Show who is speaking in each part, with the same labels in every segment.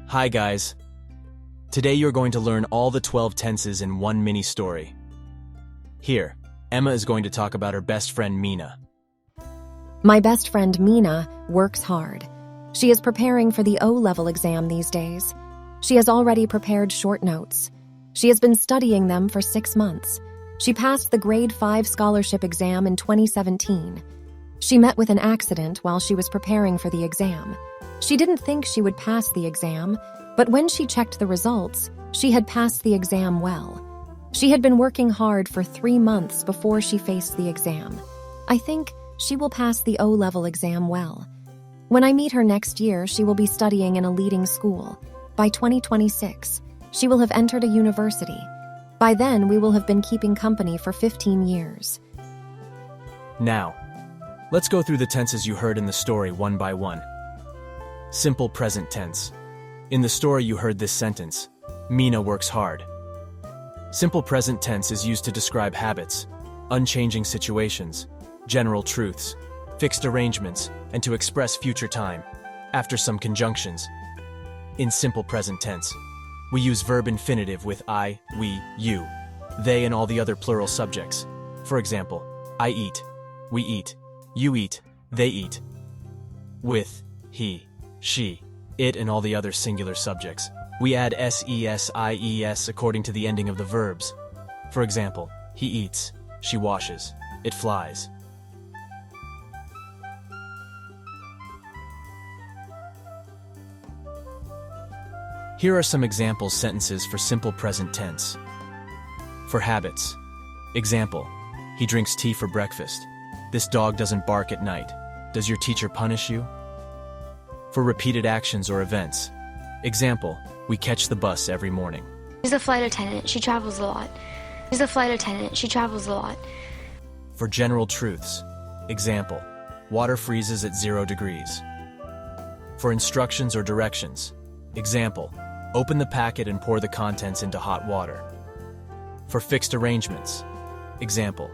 Speaker 1: Hi guys. Today you're going to learn all the 12 tenses in one mini story. Here, Emma is going to talk about her best friend Mina.
Speaker 2: My best friend Mina works hard. She is preparing for the O-level exam these days. She has already prepared short notes. She has been studying them for 6 months. She passed the grade 5 scholarship exam in 2017. She met with an accident while she was preparing for the exam. She didn't think she would pass the exam, but when she checked the results, she had passed the exam well. She had been working hard for 3 months before she faced the exam. I think she will pass the O-level exam well. When I meet her next year, she will be studying in a leading school. By 2026, she will have entered a university. By then, we will have been keeping company for 15 years.
Speaker 1: Now, let's go through the tenses you heard in the story one by one. Simple present tense. In the story you heard this sentence, Mina works hard. Simple present tense is used to describe habits, unchanging situations, general truths, fixed arrangements, and to express future time, after some conjunctions. In simple present tense, we use verb infinitive with I, we, you, they, and all the other plural subjects. For example, I eat, we eat, you eat, they eat. With he, she, it, and all the other singular subjects, we add ses, ies according to the ending of the verbs. For example, he eats, she washes, it flies. Here are some example sentences for simple present tense. For habits. Example, he drinks tea for breakfast. This dog doesn't bark at night. Does your teacher punish you? For repeated actions or events. Example, we catch the bus every morning.
Speaker 3: She's a flight attendant. She travels a lot. She's a flight attendant. She travels a lot.
Speaker 1: For general truths. Example, water freezes at 0 degrees. For instructions or directions. Example, open the packet and pour the contents into hot water. For fixed arrangements. Example,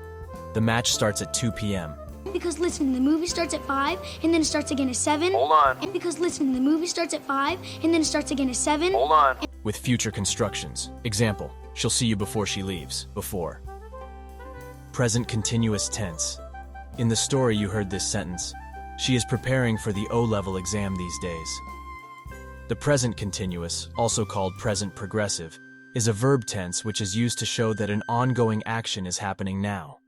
Speaker 1: the match starts at 2 p.m.
Speaker 4: Because listen, the movie starts at 5, and then it starts again at 7.
Speaker 5: Hold on.
Speaker 4: And because listen, the movie starts at 5, and then it starts again at 7.
Speaker 5: Hold on.
Speaker 1: With future constructions. Example, she'll see you before she leaves. Before. Present continuous tense. In the story you heard this sentence, she is preparing for the O-level exam these days. The present continuous, also called present progressive, is a verb tense which is used to show that an ongoing action is happening now,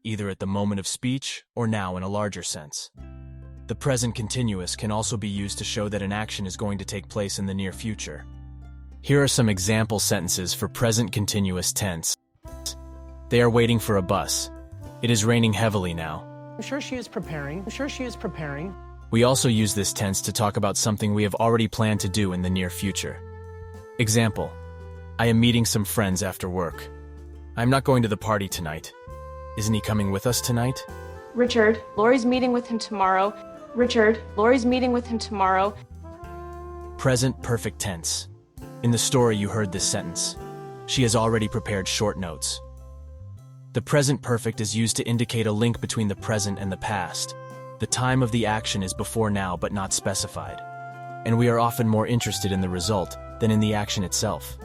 Speaker 1: either at the moment of speech or now in a larger sense. The present continuous can also be used to show that an action is going to take place in the near future. Here are some example sentences for present continuous tense. They are waiting for a bus. It is raining heavily now.
Speaker 6: I'm sure she is preparing.
Speaker 1: We also use this tense to talk about something we have already planned to do in the near future. Example, I am meeting some friends after work. I'm not going to the party tonight. Isn't he coming with us tonight?
Speaker 7: Richard, Lori's meeting with him tomorrow. Richard, Lori's meeting with him tomorrow.
Speaker 1: Present perfect tense. In the story you heard this sentence. She has already prepared short notes. The present perfect is used to indicate a link between the present and the past. The time of the action is before now but not specified. And we are often more interested in the result than in the action itself.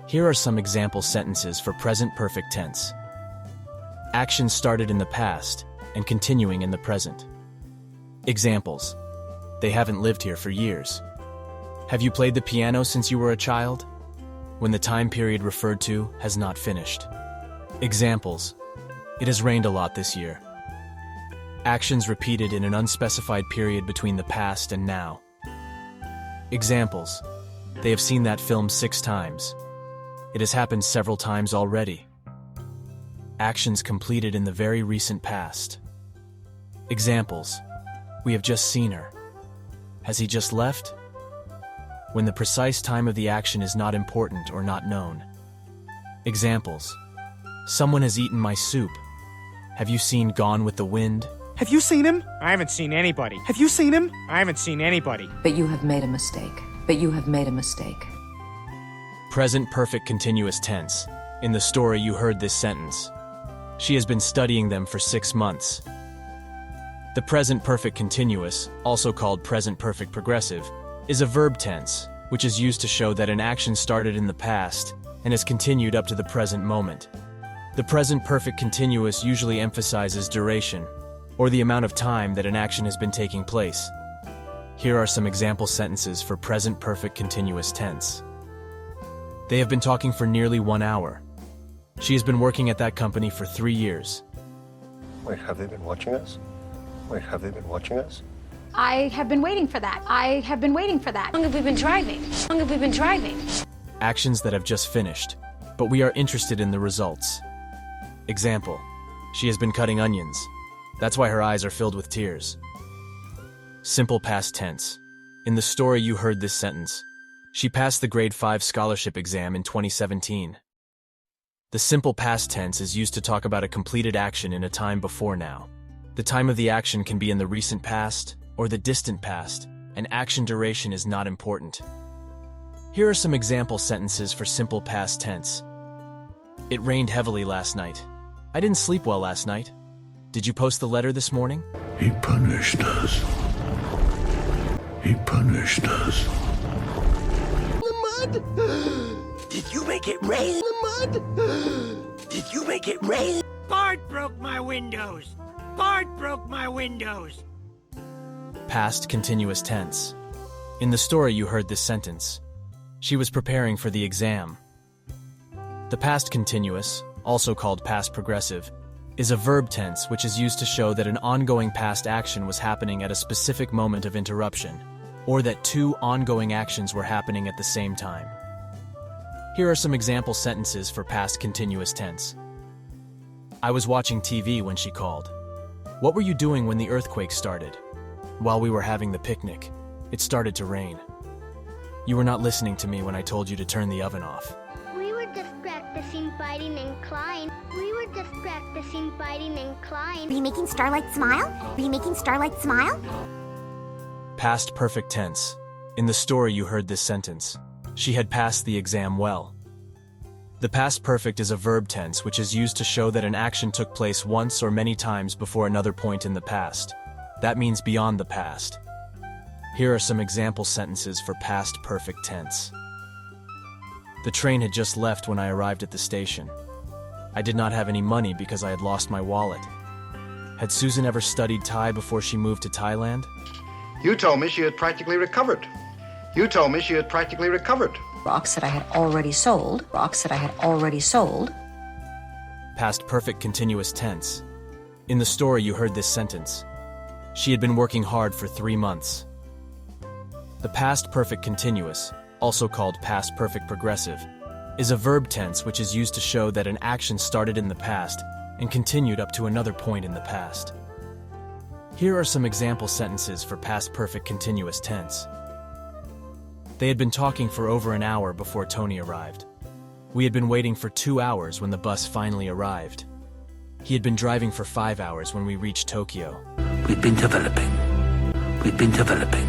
Speaker 1: Here are some example sentences for present perfect tense. Action started in the past and continuing in the present. Examples. They haven't lived here for years. Have you played the piano since you were a child? When the time period referred to has not finished. Examples. It has rained a lot this year. Actions repeated in an unspecified period between the past and now. Examples. They have seen that film 6 times. It has happened several times already. Actions completed in the very recent past. Examples. We have just seen her. Has he just left? When the precise time of the action is not important or not known. Examples. Someone has eaten my soup. Have you seen Gone with the Wind?
Speaker 6: Have you seen him? I haven't seen anybody. Have you seen him? I haven't seen anybody.
Speaker 8: But you have made a mistake. But you have made a mistake.
Speaker 1: Present perfect continuous tense. In the story you heard this sentence. She has been studying them for 6 months. The present perfect continuous, also called present perfect progressive, is a verb tense, which is used to show that an action started in the past and has continued up to the present moment. The present perfect continuous usually emphasizes duration, or the amount of time that an action has been taking place. Here are some example sentences for present perfect continuous tense. They have been talking for nearly 1 hour. She has been working at that company for 3 years.
Speaker 5: Wait, have they been watching us? Wait, have they been watching us?
Speaker 9: I have been waiting for that. I have been waiting for that.
Speaker 3: How long have we been driving? How long have we been driving?
Speaker 1: Actions that have just finished, but we are interested in the results. Example, she has been cutting onions. That's why her eyes are filled with tears. Simple past tense. In the story you heard this sentence. She passed the grade 5 scholarship exam in 2017. The simple past tense is used to talk about a completed action in a time before now. The time of the action can be in the recent past or the distant past, and action duration is not important. Here are some example sentences for simple past tense. It rained heavily last night. I didn't sleep well last night. Did you post the letter this morning?
Speaker 10: He punished us. He punished us.
Speaker 11: The mud! Did you make it rain? The mud! Did you make it rain?
Speaker 12: Bart broke my windows! Bart broke my windows!
Speaker 1: Past continuous tense. In the story you heard this sentence. She was preparing for the exam. The past continuous, also called past progressive, is a verb tense which is used to show that an ongoing past action was happening at a specific moment of interruption, or that 2 ongoing actions were happening at the same time. Here are some example sentences for past continuous tense. I was watching TV when she called. What were you doing when the earthquake started? While we were having the picnic, it started to rain. You were not listening to me when I told you to turn the oven off.
Speaker 13: We were just practicing biting and clawing. We were just practicing biting and clawing.
Speaker 14: Were you making Starlight smile? Were you making Starlight smile?
Speaker 1: Past perfect tense. In the story you heard this sentence. She had passed the exam well. The past perfect is a verb tense which is used to show that an action took place once or many times before another point in the past. That means beyond the past. Here are some example sentences for past perfect tense. The train had just left when I arrived at the station. I did not have any money because I had lost my wallet. Had Susan ever studied Thai before she moved to Thailand?
Speaker 15: You told me she had practically recovered. You told me she had practically recovered.
Speaker 8: Rocks that I had already sold. Rocks that I had already sold.
Speaker 1: Past perfect continuous tense. In the story you heard this sentence. She had been working hard for 3 months. The past perfect continuous, also called past perfect progressive, is a verb tense which is used to show that an action started in the past and continued up to another point in the past. Here are some example sentences for past perfect continuous tense. They had been talking for over an hour before Tony arrived. We had been waiting for 2 hours when the bus finally arrived. He had been driving for 5 hours when we reached Tokyo.
Speaker 11: We've been developing. We've been developing.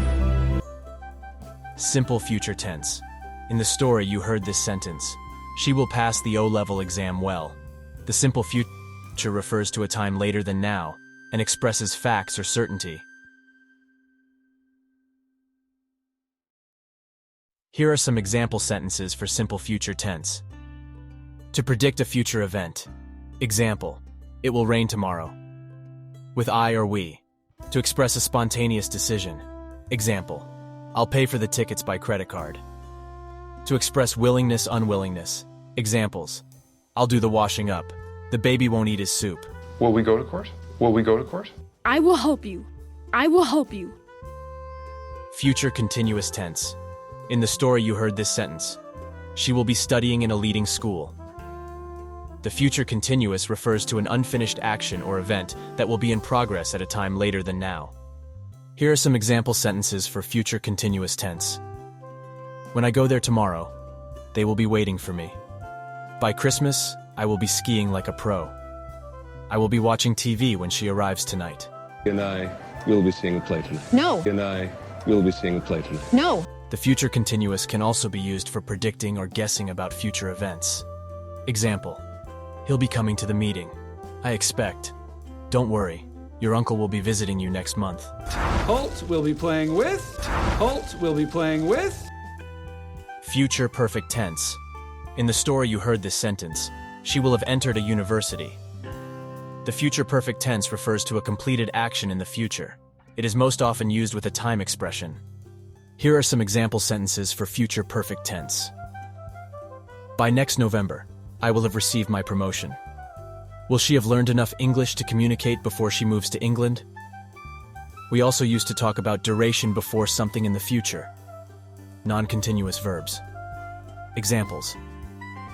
Speaker 1: Simple future tense. In the story you heard this sentence. She will pass the O-level exam well. The simple future refers to a time later than now and expresses facts or certainty. Here are some example sentences for simple future tense. To predict a future event. Example, it will rain tomorrow. With I or we. To express a spontaneous decision. Example, I'll pay for the tickets by credit card. To express willingness, unwillingness. Examples, I'll do the washing up. The baby won't eat his soup.
Speaker 16: Will we go to court? Will we go to court?
Speaker 17: I will help you. I will help you.
Speaker 1: Future continuous tense. In the story you heard this sentence. She will be studying in a leading school. The future continuous refers to an unfinished action or event that will be in progress at a time later than now. Here are some example sentences for future continuous tense. When I go there tomorrow, they will be waiting for me. By Christmas, I will be skiing like a pro. I will be watching TV when she arrives tonight.
Speaker 18: And I will be seeing a play tonight.
Speaker 17: No.
Speaker 18: And I will be seeing a play tonight.
Speaker 17: No.
Speaker 1: The future continuous can also be used for predicting or guessing about future events. Example, he'll be coming to the meeting. I expect. Don't worry, Your uncle will be visiting you next month.
Speaker 19: Holt will be playing with. Holt will be playing with.
Speaker 1: Future perfect tense. In the story you heard this sentence, she will have entered a university. The future perfect tense refers to a completed action in the future. It is most often used with a time expression. Here are some example sentences for future perfect tense. By next November, I will have received my promotion. Will she have learned enough English to communicate before she moves to England? We also used to talk about duration before something in the future. Non-continuous verbs. Examples.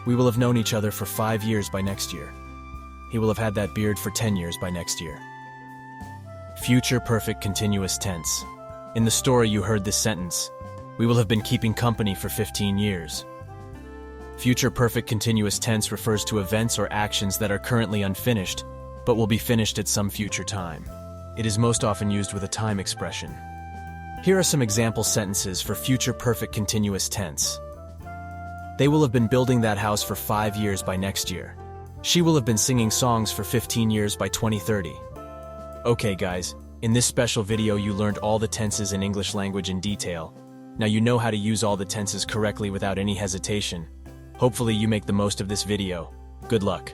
Speaker 1: We will have known each other for 5 years by next year. He will have had that beard for 10 years by next year. Future perfect continuous tense. In the story you heard this sentence, we will have been keeping company for 15 years. Future perfect continuous tense refers to events or actions that are currently unfinished, but will be finished at some future time. It is most often used with a time expression. Here are some example sentences for future perfect continuous tense. They will have been building that house for 5 years by next year. She will have been singing songs for 15 years by 2030. Okay guys, in this special video you learned all the tenses in English language in detail. Now you know how to use all the tenses correctly without any hesitation. Hopefully you make the most of this video. Good luck.